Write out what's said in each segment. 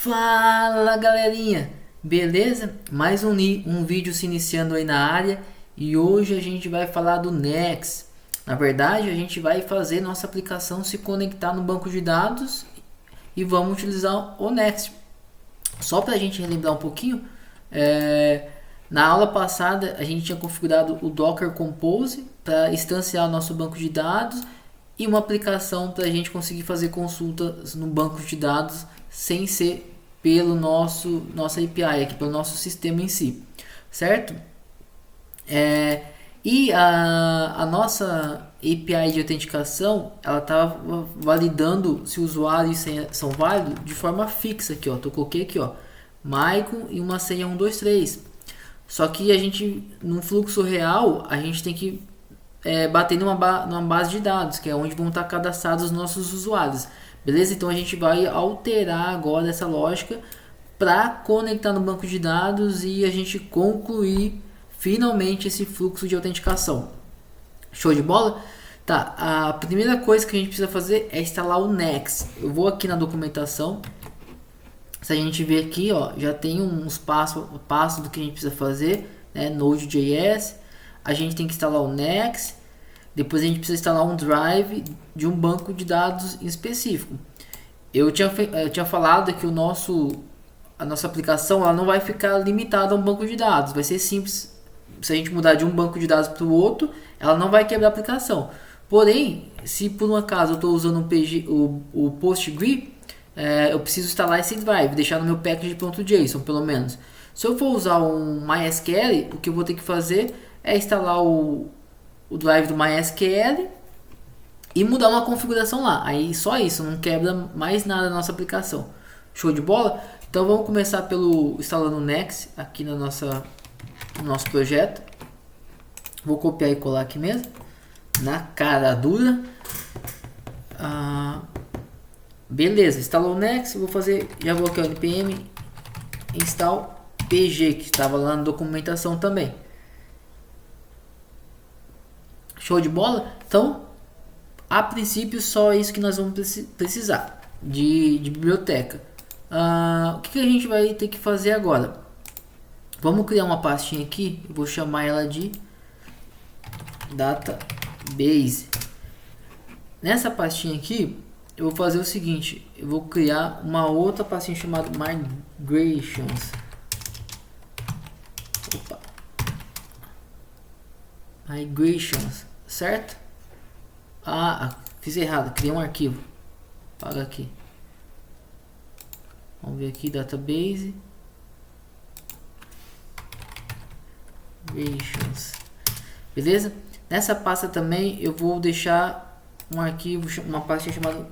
Fala galerinha, beleza? Mais um vídeo se iniciando aí na área e hoje a gente vai falar do Next. Na verdade, a gente vai fazer nossa aplicação se conectar no banco de dados e vamos utilizar o Next. Só para a gente relembrar um pouquinho, na aula passada a gente tinha configurado o Docker Compose para instanciar nosso banco de dados e uma aplicação para a gente conseguir fazer consultas no banco de dados sem ser pelo nossa API, aqui pelo nosso sistema em si, certo? E a nossa API de autenticação, ela estava validando se o usuário e senha são válidos de forma fixa aqui, ó. Eu coloquei aqui, ó, Maicon e uma senha 123. Só que a gente, num fluxo real, a gente tem que bater numa base de dados, que é onde vão estar cadastrados os nossos usuários. Beleza? Então a gente vai alterar agora essa lógica para conectar no banco de dados e a gente concluir finalmente esse fluxo de autenticação. Show de bola? Tá, a primeira coisa que a gente precisa fazer é instalar o Next. Eu vou aqui na documentação. Se a gente ver aqui, ó, já tem uns passos do que a gente precisa fazer, né? Node.js. A gente tem que instalar o Next. Depois a gente precisa instalar um drive de um banco de dados em específico. Eu tinha falado que a nossa aplicação ela não vai ficar limitada a um banco de dados. Vai ser simples. Se a gente mudar de um banco de dados para o outro, ela não vai quebrar a aplicação. Porém, se por um acaso eu estou usando o PostgreSQL, eu preciso instalar esse drive, deixar no meu package.json pelo menos. Se eu for usar um MySQL, o que eu vou ter que fazer é instalar o drive do MySQL e mudar uma configuração lá. Aí só isso, não quebra mais nada na nossa aplicação. Show de bola? Então vamos começar pelo instalando o Next aqui no nosso projeto. Vou copiar e colar aqui mesmo, na cara dura. Beleza, instalou o Next. Já vou aqui o npm install pg, que estava lá na documentação também. Show de bola? Então, a princípio, só isso que nós vamos precisar de biblioteca. O que a gente vai ter que fazer agora? Vamos criar uma pastinha aqui. Eu vou chamar ela de database. Nessa pastinha aqui, eu vou fazer o seguinte. Eu vou criar uma outra pastinha chamada migrations. Migrations, certo? Fiz errado, criei um arquivo. Apaga aqui. Vamos ver aqui, database. Migrations. Beleza? Nessa pasta também eu vou deixar um arquivo, uma pasta chamada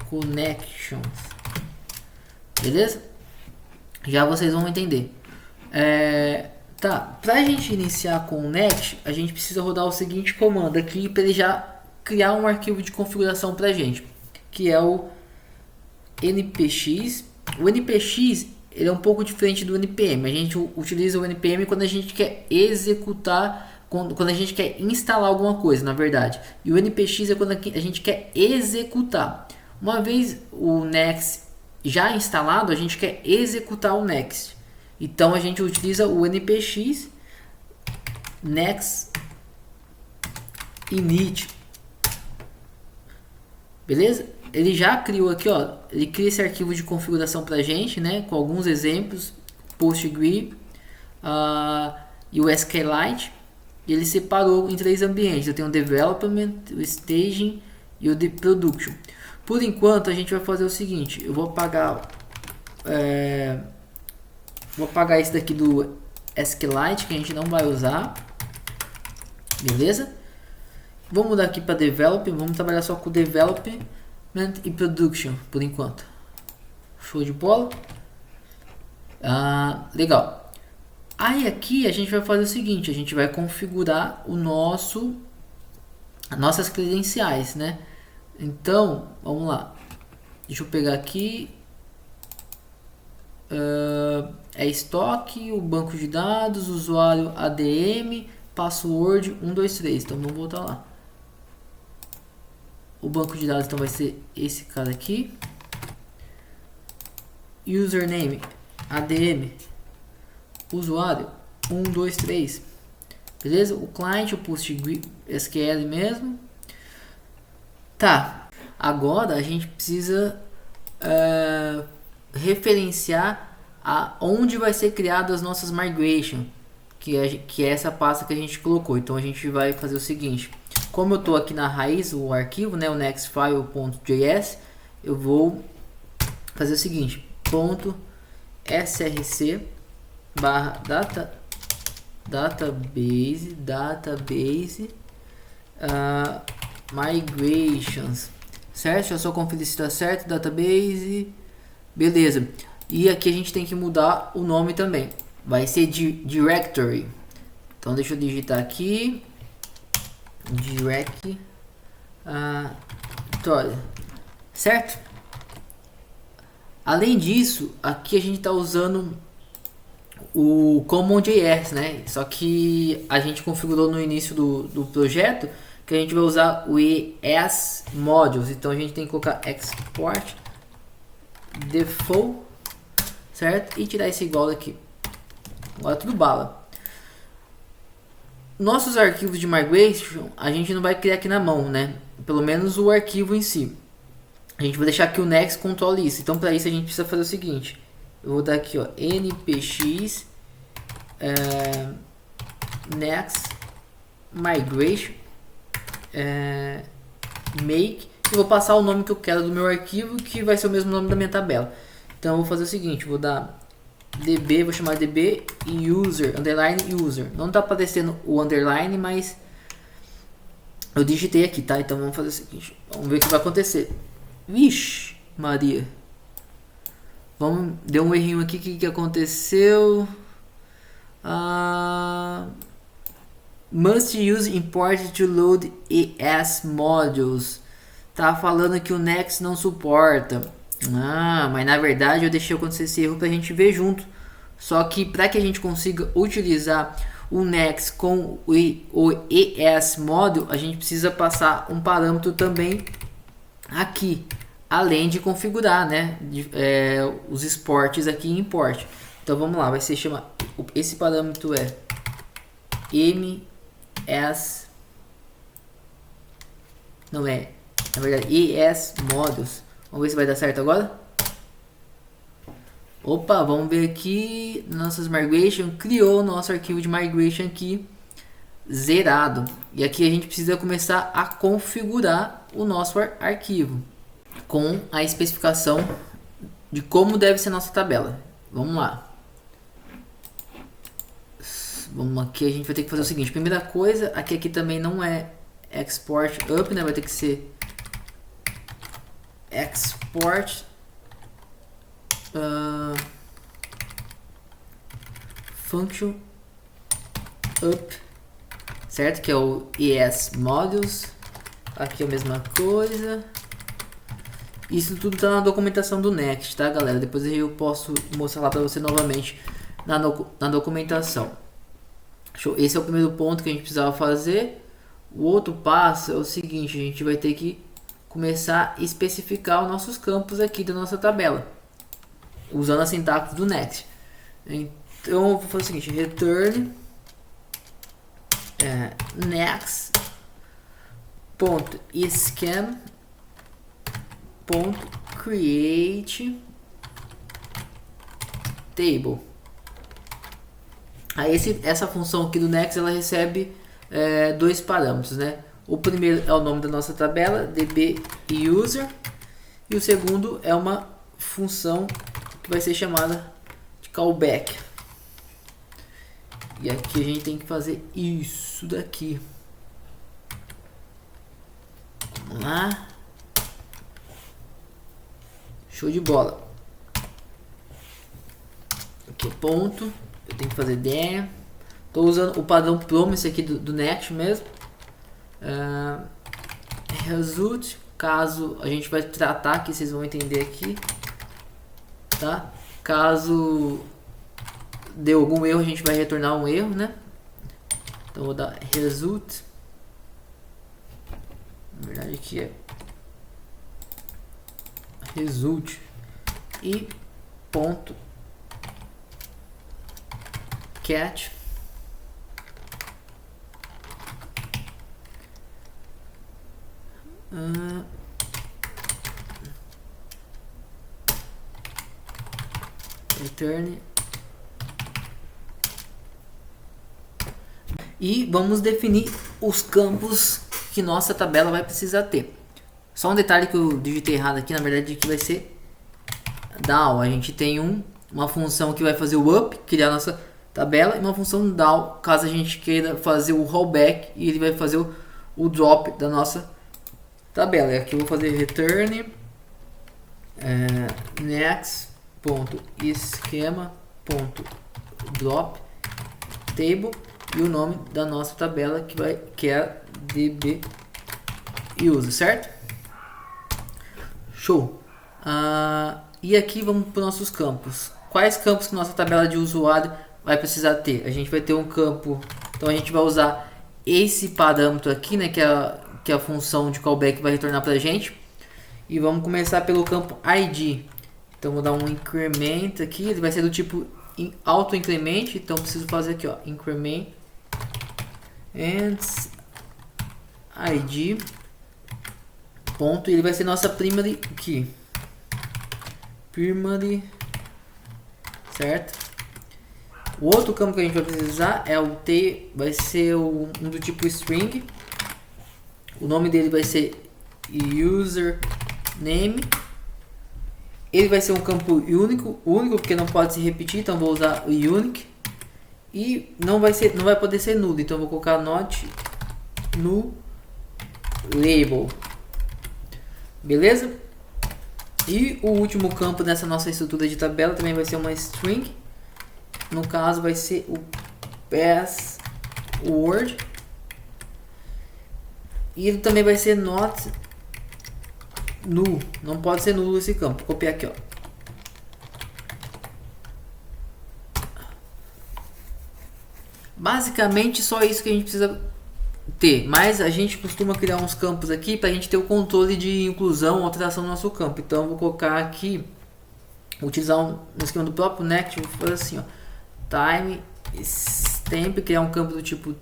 connections. Beleza? Já vocês vão entender. Tá, para a gente iniciar com o Next, a gente precisa rodar o seguinte comando aqui para ele já criar um arquivo de configuração para a gente, que é o npx. O npx ele é um pouco diferente do npm. A gente utiliza o npm quando a gente quer executar, quando a gente quer instalar alguma coisa, na verdade. E o npx é quando a gente quer executar. Uma vez o Next já instalado, a gente quer executar o Next. Então a gente utiliza o npx next init. Beleza? Ele já criou aqui, ó, ele cria esse arquivo de configuração pra gente, né, com alguns exemplos, PostgreSQL e o SQLite. E ele separou em 3 ambientes. Eu tenho o development, o staging e o de production. Por enquanto a gente vai fazer o seguinte, eu vou apagar esse daqui do SQLite, que a gente não vai usar. Beleza? Vamos mudar aqui para Development. Vamos trabalhar só com Development e Production por enquanto. Show de bola? Legal. Aí aqui a gente vai fazer o seguinte. A gente vai configurar as nossas credenciais, né? Então, vamos lá. Deixa eu pegar aqui. Estoque, o banco de dados, usuário ADM, password 123. Então vamos voltar lá. O banco de dados então vai ser esse cara aqui. username, ADM, usuário 123, beleza? O cliente, o PostgreSQL mesmo. Tá, agora a gente precisa referenciar onde vai ser criado as nossas migration, que é essa pasta que a gente colocou. Então a gente vai fazer o seguinte: como eu estou aqui na raiz, o arquivo, né, o nextfile.js, eu vou fazer o seguinte: .src barra database migrations, certo? Já só conferir se está certo, database, beleza. E aqui a gente tem que mudar o nome também, vai ser directory. Então deixa eu digitar aqui directory, certo? Além disso, aqui a gente está usando o CommonJS, né? Só que a gente configurou no início do projeto que a gente vai usar o ES Modules. Então a gente tem que colocar export default, certo? E tirar esse igual daqui. Agora tudo bala. Nossos arquivos de migration a gente não vai criar aqui na mão, né? Pelo menos o arquivo em si. A gente vai deixar que o Next controle isso. Então para isso a gente precisa fazer o seguinte: eu vou dar aqui, ó, npx next migration make, e vou passar o nome que eu quero do meu arquivo, que vai ser o mesmo nome da minha tabela. Então eu vou fazer o seguinte: vou dar db, vou chamar db user, underline user. Não está aparecendo o underline, mas eu digitei aqui, tá? Então vamos fazer o seguinte, vamos ver o que vai acontecer. Vixe Maria, deu um errinho aqui. O que aconteceu? Must use import to load ES modules. Tá falando que o Next não suporta. Mas na verdade eu deixei acontecer esse erro pra gente ver junto. Só que para que a gente consiga utilizar o Next com o ES module, a gente precisa passar um parâmetro também aqui, além de configurar, né, os exports aqui em import. Então vamos lá, vai ser esse parâmetro é ms, não é, na verdade ES modules. Vamos ver se vai dar certo agora. Opa, vamos ver aqui nossas migration, criou o nosso arquivo de migration aqui zerado. E aqui a gente precisa começar a configurar o nosso arquivo com a especificação de como deve ser nossa tabela. Vamos lá. Aqui a gente vai ter que fazer o seguinte: primeira coisa, aqui também não é export up, né? Vai ter que ser export function up, certo? Que é o ES modules. Aqui é a mesma coisa. Isso tudo está na documentação do Next, tá, galera? Depois eu posso mostrar lá para você novamente na documentação. Show. Esse é o primeiro ponto que a gente precisava fazer. O outro passo é o seguinte: a gente vai ter que começar a especificar os nossos campos aqui da nossa tabela, usando a sintaxe do Next. Então eu vou fazer o seguinte: return next.scan.create table. Aí essa função aqui do Next, ela recebe dois parâmetros, né? O primeiro é o nome da nossa tabela, db user, e o segundo é uma função que vai ser chamada de callback. E aqui a gente tem que fazer isso daqui. Vamos lá. Show de bola. Aqui ponto. Eu tenho que fazer dem. Estou usando o padrão promise aqui do Next mesmo. Result, caso a gente vai tratar aqui, vocês vão entender aqui, tá? Caso deu algum erro, a gente vai retornar um erro, né? Então vou dar result. Na verdade aqui é result e ponto cat return. E vamos definir os campos que nossa tabela vai precisar ter. Só um detalhe que eu digitei errado aqui, na verdade que vai ser down. A gente tem uma função que vai fazer o up, criar a nossa tabela, e uma função down, caso a gente queira fazer o rollback, e ele vai fazer o drop da nossa tabela. E aqui eu vou fazer return next.esquema.drop table e o nome da nossa tabela que é db user, certo? Show. E aqui vamos para os nossos campos. Quais campos que nossa tabela de usuário vai precisar ter? A gente vai ter um campo, então a gente vai usar esse parâmetro aqui, né, que é a função de callback vai retornar para a gente. E vamos começar pelo campo ID. Então vou dar um increment aqui, ele vai ser do tipo auto increment, então preciso fazer aqui, ó, increment and ID ponto, e ele vai ser nossa primary key, certo? O outro campo que a gente vai precisar é o T, vai ser um do tipo string, o nome dele vai ser username. Ele vai ser um campo único porque não pode se repetir, então vou usar o unique. E não vai poder ser nulo, então vou colocar not null label. Beleza? E o último campo dessa nossa estrutura de tabela também vai ser uma string. No caso vai ser o password. E ele também vai ser not null, não pode ser nulo esse campo. Vou copiar aqui, ó. Basicamente só isso que a gente precisa ter, mas a gente costuma criar uns campos aqui para a gente ter o controle de inclusão, alteração no nosso campo. Então eu vou colocar aqui, utilizar um esquema do próprio Next, vou fazer assim, ó, time stamp, criar um campo do tipo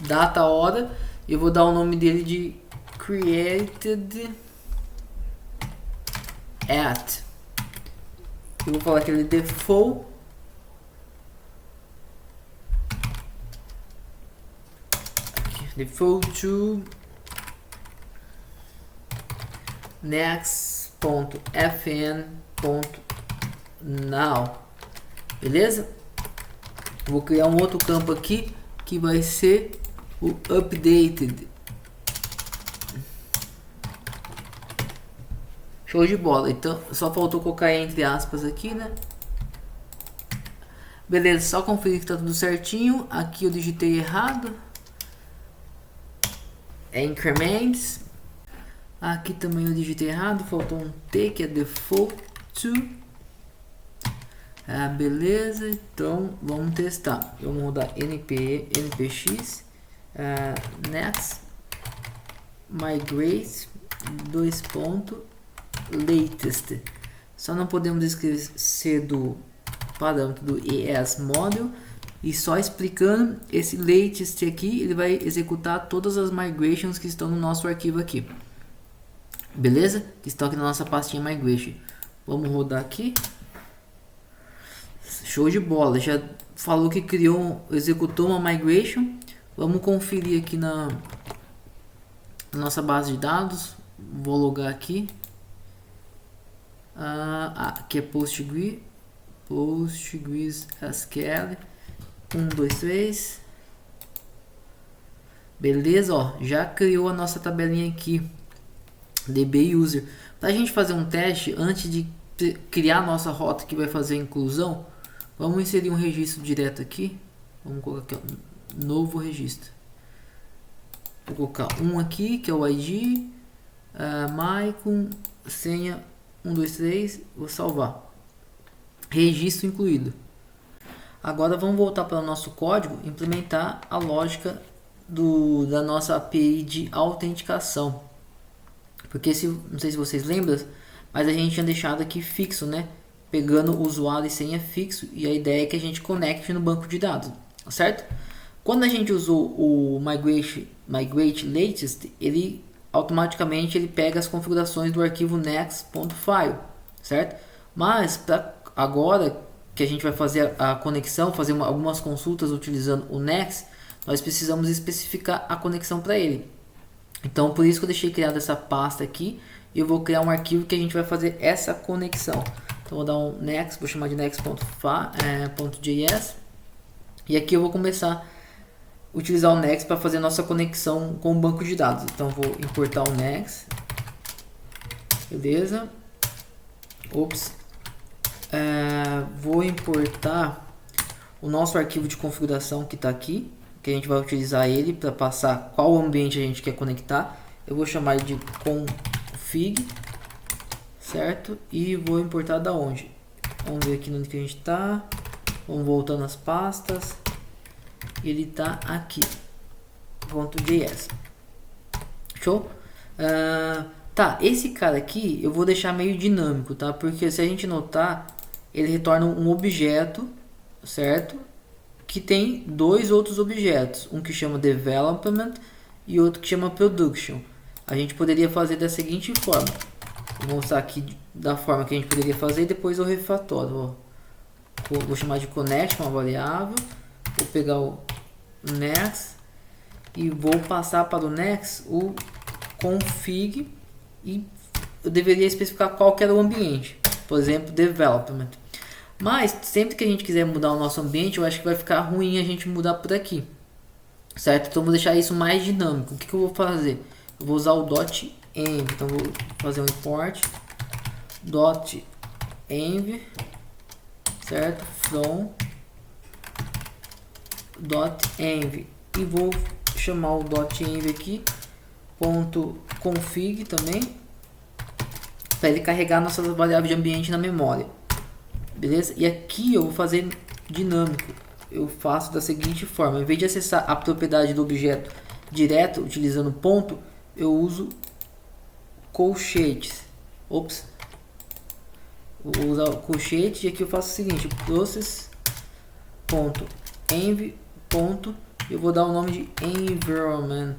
data hora, e eu vou dar o nome dele de created at. Eu vou falar que ele default to next.fn.now. Beleza? Vou criar um outro campo aqui que vai ser o updated. Show de bola. Então só faltou colocar entre aspas aqui, né? Beleza, só conferir que tá tudo certinho. Aqui eu digitei errado. É increments. Aqui também eu digitei errado, faltou um T que é default to. Beleza, então vamos testar. Vamos mudar npx next migrate latest. Só não podemos esquecer do parâmetro do ESModel. E só explicando, esse latest aqui, ele vai executar todas as migrations que estão no nosso arquivo aqui. Beleza? Que estão aqui na nossa pastinha migration. Vamos rodar aqui. Show de bola. Já falou que executou uma migration. Vamos conferir aqui na nossa base de dados. Vou logar aqui. Aqui é PostgreSQL. SQL. 1, 2, 3. Beleza, ó. Já criou a nossa tabelinha aqui. DB User. Para a gente fazer um teste, antes de criar a nossa rota que vai fazer a inclusão, vamos inserir um registro direto aqui. Vamos colocar aqui, ó, novo registro. Vou colocar um aqui, que é o ID. Maicon, senha 1, 2, 3. Vou salvar. Registro incluído. Agora vamos voltar para o nosso código, implementar a lógica da nossa API de autenticação. Porque não sei se vocês lembram, mas a gente tinha deixado aqui fixo, né? pegando usuário e senha fixo, e a ideia é que a gente conecte no banco de dados, certo? Quando a gente usou o migrate latest, ele automaticamente ele pega as configurações do arquivo next.file, certo? Mas agora que a gente vai fazer a conexão, fazer algumas consultas utilizando o next, nós precisamos especificar a conexão para ele. Então por isso que eu deixei criada essa pasta aqui, e eu vou criar um arquivo que a gente vai fazer essa conexão. Então vou dar um next, vou chamar de next.js, e aqui eu vou começar a utilizar o next para fazer a nossa conexão com o banco de dados. Então vou importar o next, beleza? Ops, vou importar o nosso arquivo de configuração que está aqui, que a gente vai utilizar ele para passar qual ambiente a gente quer conectar. Eu vou chamar de config, certo? E vou importar da onde? Vamos ver aqui onde que a gente está. Vamos voltar nas pastas. Ele está aqui, .js. Show? Tá, esse cara aqui eu vou deixar meio dinâmico, tá? Porque se a gente notar, ele retorna um objeto, certo? Que tem dois outros objetos, um que chama development e outro que chama production. A gente poderia fazer da seguinte forma. Vou mostrar aqui da forma que a gente poderia fazer e depois eu refatório. Vou chamar de connect, uma variável. Vou pegar o next e vou passar para o next o config, e eu deveria especificar qual que era o ambiente, por exemplo, development. Mas sempre que a gente quiser mudar o nosso ambiente, eu acho que vai ficar ruim a gente mudar por aqui, certo? Então vou deixar isso mais dinâmico. O que eu vou fazer? Eu vou usar o .env, então vou fazer um import .env, certo? From .env, e vou chamar o .env aqui .config também, para ele carregar nossas variáveis de ambiente na memória, beleza? E aqui eu vou fazer dinâmico. Eu faço da seguinte forma: em vez de acessar a propriedade do objeto direto utilizando ponto, eu uso colchetes. Ops, vou usar o colchete, e aqui eu faço o seguinte: process.env. Eu vou dar o nome de environment,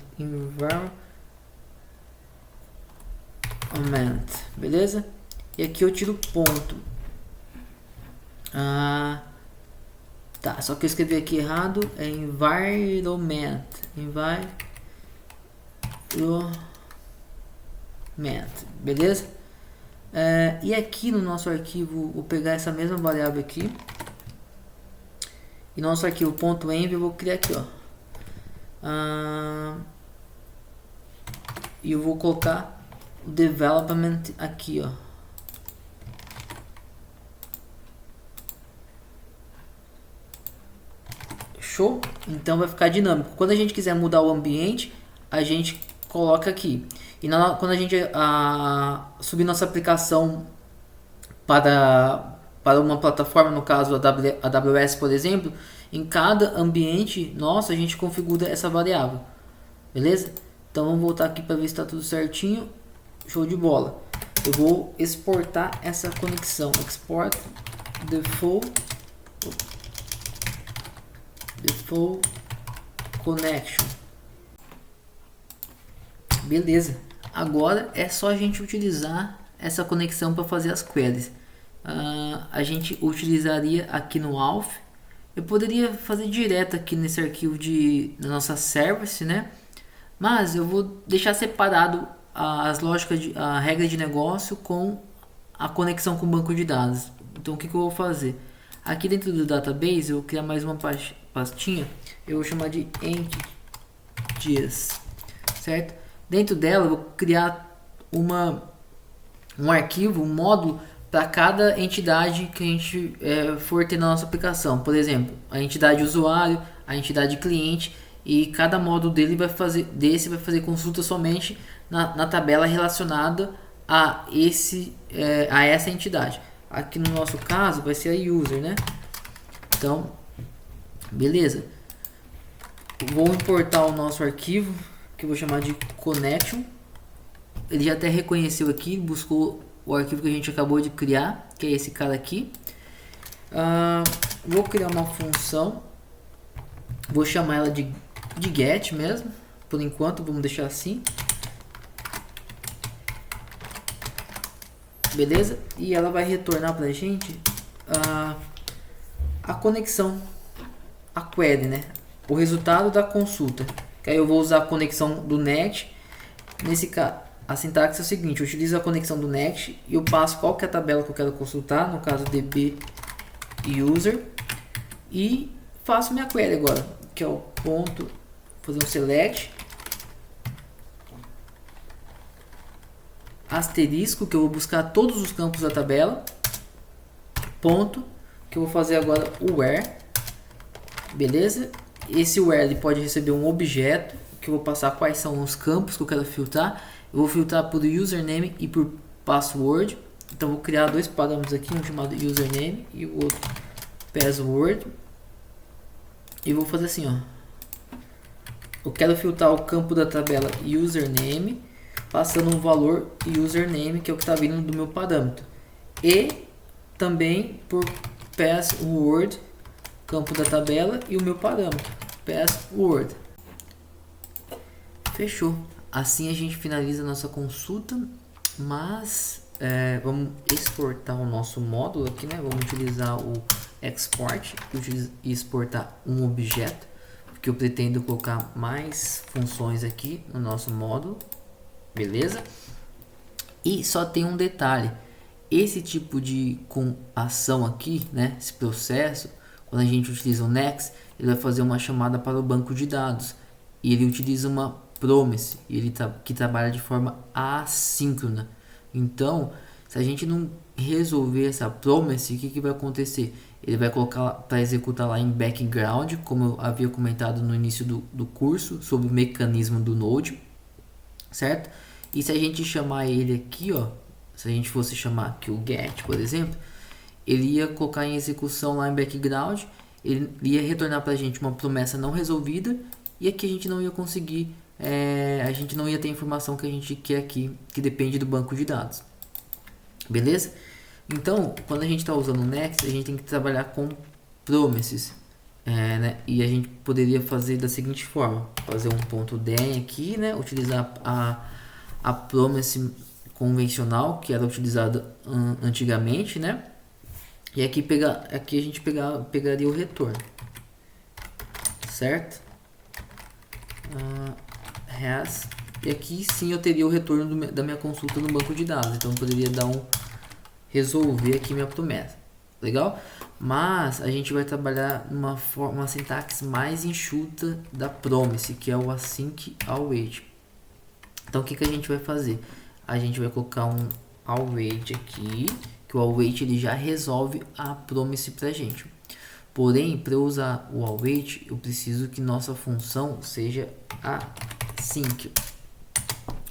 beleza? E aqui eu tiro ponto. Tá, só que eu escrevi aqui errado, é environment, beleza? E aqui no nosso arquivo, vou pegar essa mesma variável aqui, e nosso arquivo .env eu vou criar aqui, ó. E eu vou colocar o development aqui, ó. Show? Então vai ficar dinâmico. Quando a gente quiser mudar o ambiente, a gente coloca aqui. E quando a gente subir nossa aplicação para uma plataforma, no caso a AWS, por exemplo, em cada ambiente nosso a gente configura essa variável, beleza? Então vamos voltar aqui para ver se está tudo certinho. Show de bola. Eu vou exportar essa conexão, export default connection, beleza? Agora é só a gente utilizar essa conexão para fazer as queries. A gente utilizaria aqui no auth. Eu poderia fazer direto aqui nesse arquivo da nossa service, né? Mas eu vou deixar separado as lógicas, a regra de negócio com a conexão com o banco de dados. Então o que eu vou fazer? Aqui dentro do database eu vou criar mais uma pastinha. Eu vou chamar de entities, certo? Dentro dela eu vou criar um arquivo, um módulo para cada entidade que a gente for ter na nossa aplicação. Por exemplo, a entidade usuário, a entidade cliente, e cada módulo dele vai fazer consulta somente na tabela relacionada a essa entidade. Aqui no nosso caso vai ser a user, né? Então, beleza. Vou importar o nosso arquivo, que eu vou chamar de connection. Ele já até reconheceu aqui, buscou o arquivo que a gente acabou de criar, que é esse cara aqui. Vou criar uma função, vou chamar ela de get mesmo, por enquanto, vamos deixar assim. Beleza? E ela vai retornar pra gente a conexão, a query, né? O resultado da consulta. Que aí eu vou usar a conexão do NEXT. Nesse caso, a sintaxe é o seguinte: eu utilizo a conexão do NEXT e eu passo qual que é a tabela que eu quero consultar, no caso db user, e faço minha query agora, que é o ponto, fazer um select, asterisco, que eu vou buscar todos os campos da tabela, ponto, que eu vou fazer agora o where, beleza? Esse where ele pode receber um objeto, que eu vou passar quais são os campos que eu quero filtrar. Eu vou filtrar por username e por password. Então vou criar dois parâmetros aqui, um chamado username e o outro password. E vou fazer assim, ó. Eu quero filtrar o campo da tabela username, passando um valor username, que é o que está vindo do meu parâmetro. E também por password, campo da tabela, e o meu parâmetro, password. Fechou. Assim a gente finaliza a nossa consulta, mas vamos exportar o nosso módulo aqui, né? Vamos utilizar o export e exportar um objeto, porque eu pretendo colocar mais funções aqui no nosso módulo, beleza? E só tem um detalhe: esse tipo de ação aqui, né? Esse processo, quando a gente utiliza o next, ele vai fazer uma chamada para o banco de dados e ele utiliza uma promise, que trabalha de forma assíncrona. Então, se a gente não resolver essa promise, o que vai acontecer? Ele vai colocar para executar lá em background, como eu havia comentado no início do curso, sobre o mecanismo do Node, certo? E se a gente chamar ele aqui, ó, se a gente fosse chamar aqui o get, por exemplo, ele ia colocar em execução lá em background, ele ia retornar para a gente uma promessa não resolvida, e aqui a gente não ia conseguir, a gente não ia ter a informação que a gente quer aqui, que depende do banco de dados. Beleza? Então, quando a gente está usando o Next, a gente tem que trabalhar com promises. Né? E a gente poderia fazer da seguinte forma: fazer um ponto .den aqui, né? Utilizar a promise convencional que era utilizada antigamente, né? E aqui a gente pegaria o retorno, certo? Has, e aqui sim eu teria o retorno da minha consulta no banco de dados. Então eu poderia resolver aqui minha promessa. Legal? Mas a gente vai trabalhar uma sintaxe mais enxuta da promise, que é o async await. Então o que a gente vai fazer? A gente vai colocar um await aqui, que o await ele já resolve a promise pra gente. Porém, para eu usar o await, eu preciso que nossa função seja async.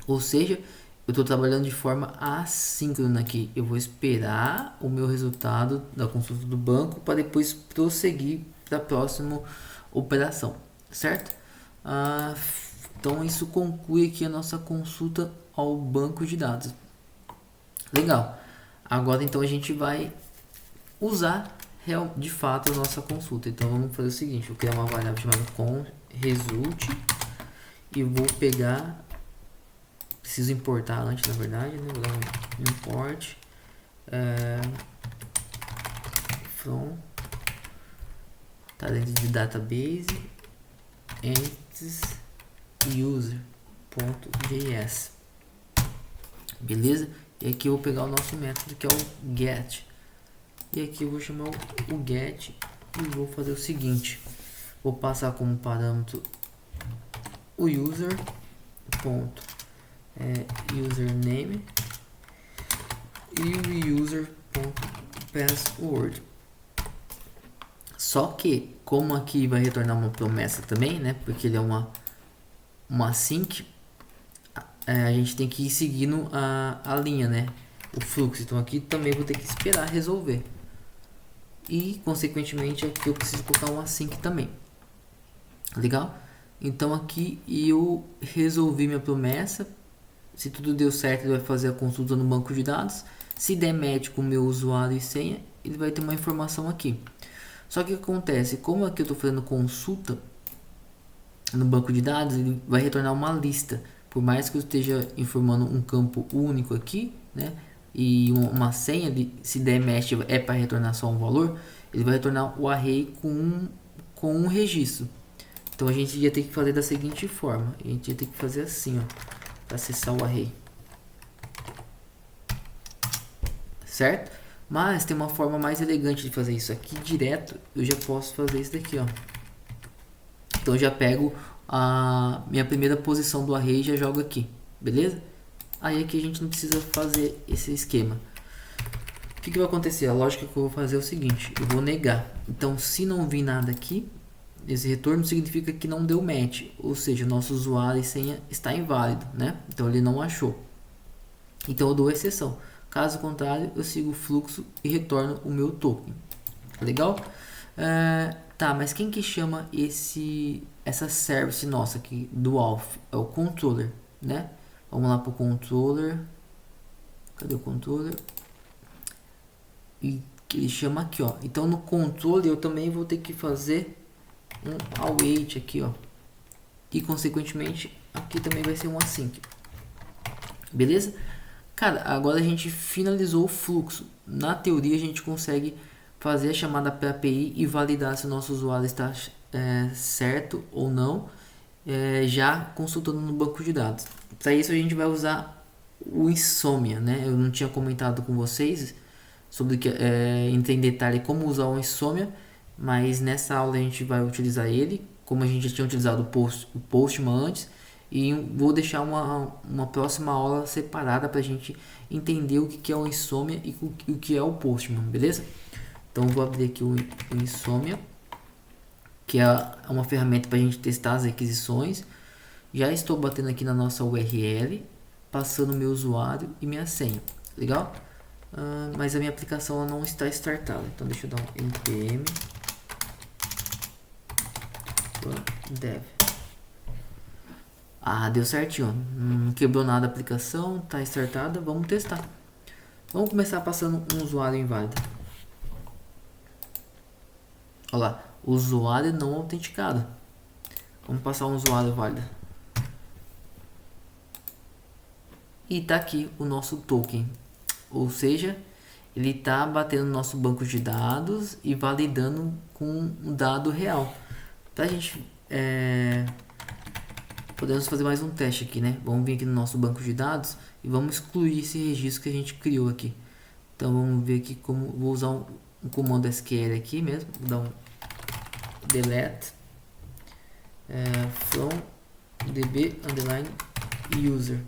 Ou seja, eu estou trabalhando de forma assíncrona aqui. Eu vou esperar o meu resultado da consulta do banco para depois prosseguir para a próxima operação, certo? Então isso conclui aqui a nossa consulta ao banco de dados. Legal. Agora então a gente vai usar de fato a nossa consulta. Então vamos fazer o seguinte: vou criar uma variável chamada com_result e vou pegar, preciso importar antes, na verdade, né? Vou dar um import from, tá dentro de database entities user.js, beleza? E aqui eu vou pegar o nosso método, que é o get, e aqui eu vou chamar o get e vou fazer o seguinte: vou passar como parâmetro o username e o user.password. Só que, como aqui vai retornar uma promessa também, né? Porque ele é uma async, a gente tem que ir seguindo a linha, né? O fluxo. Então aqui também vou ter que esperar resolver. E, consequentemente, aqui eu preciso colocar um async também. Legal? Então aqui eu resolvi minha promessa. Se tudo deu certo, ele vai fazer a consulta no banco de dados. Se der match com o meu usuário e senha, ele vai ter uma informação aqui. Só que o que acontece, como aqui eu estou fazendo consulta no banco de dados, ele vai retornar uma lista. Por mais que eu esteja informando um campo único aqui, né, e uma senha, se der match é para retornar só um valor, ele vai retornar o array com um registro. Então a gente ia ter que fazer da seguinte forma, a gente ia ter que fazer assim, ó, para acessar o array, certo? Mas tem uma forma mais elegante de fazer isso aqui direto. Eu já posso fazer isso daqui, ó. Então eu já pego a minha primeira posição do array e já jogo aqui, beleza? Aí aqui a gente não precisa fazer esse esquema. O que vai acontecer? A lógica que eu vou fazer é o seguinte, eu vou negar. Então se não vir nada aqui, esse retorno significa que não deu match, ou seja, o nosso usuário e senha está inválido, né? Então ele não achou. Então eu dou exceção. Caso contrário, eu sigo o fluxo e retorno o meu token. Legal? Tá, mas quem que chama essa service nossa aqui do auth? É o controller, né? Vamos lá para o controller. Cadê o controller? E que ele chama aqui, ó. Então no controller eu também vou ter que fazer um await aqui, ó. E consequentemente aqui também vai ser um async. Beleza? Cara, agora a gente finalizou o fluxo. Na teoria a gente consegue fazer a chamada para API e validar se o nosso usuário está certo ou não, já consultando no banco de dados. Para isso a gente vai usar o Insomnia, né? Eu não tinha comentado com vocês sobre em detalhe como usar o Insomnia, mas nessa aula a gente vai utilizar ele, como a gente já tinha utilizado o Postman antes. E vou deixar uma próxima aula separada para a gente entender o que é o Insomnia e o que é o Postman, beleza? Então vou abrir aqui o Insomnia, que é uma ferramenta para a gente testar as requisições. Já estou batendo aqui na nossa URL, passando meu usuário e minha senha, legal? Mas a minha aplicação não está startada, então deixa eu dar um npm dev. Deu certinho, não quebrou nada a aplicação, tá startada, vamos testar. Vamos começar passando um usuário inválido. Olha lá, usuário não autenticado. Vamos passar um usuário válido. E tá aqui o nosso token, ou seja, ele tá batendo no nosso banco de dados e validando com um dado real. Pra gente podemos fazer mais um teste aqui, né? Vamos vir aqui no nosso banco de dados e vamos excluir esse registro que a gente criou aqui. Então vamos ver aqui como vou usar um comando SQL aqui mesmo. Vou dar um delete from db underline user.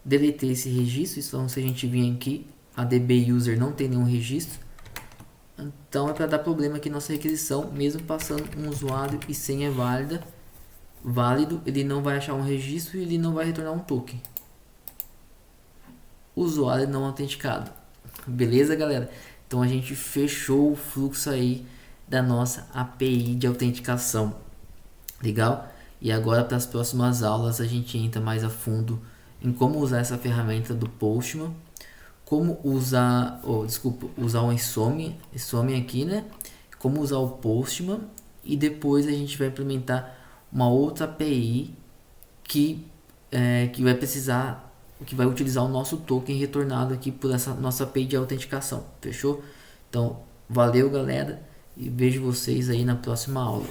Deletei esse registro, então se a gente vir aqui, a db user não tem nenhum registro. Então é para dar problema aqui na nossa requisição, mesmo passando um usuário e senha válido, ele não vai achar um registro e ele não vai retornar um token. Usuário não autenticado. Beleza, galera? Então a gente fechou o fluxo aí da nossa API de autenticação. Legal? E agora para as próximas aulas a gente entra mais a fundo em como usar essa ferramenta do Postman. Como usar, usar o Insomnia aqui, né? Como usar o Postman e depois a gente vai implementar uma outra API que vai precisar, que vai utilizar o nosso token retornado aqui por essa nossa API de autenticação. Fechou? Então, valeu, galera, e vejo vocês aí na próxima aula.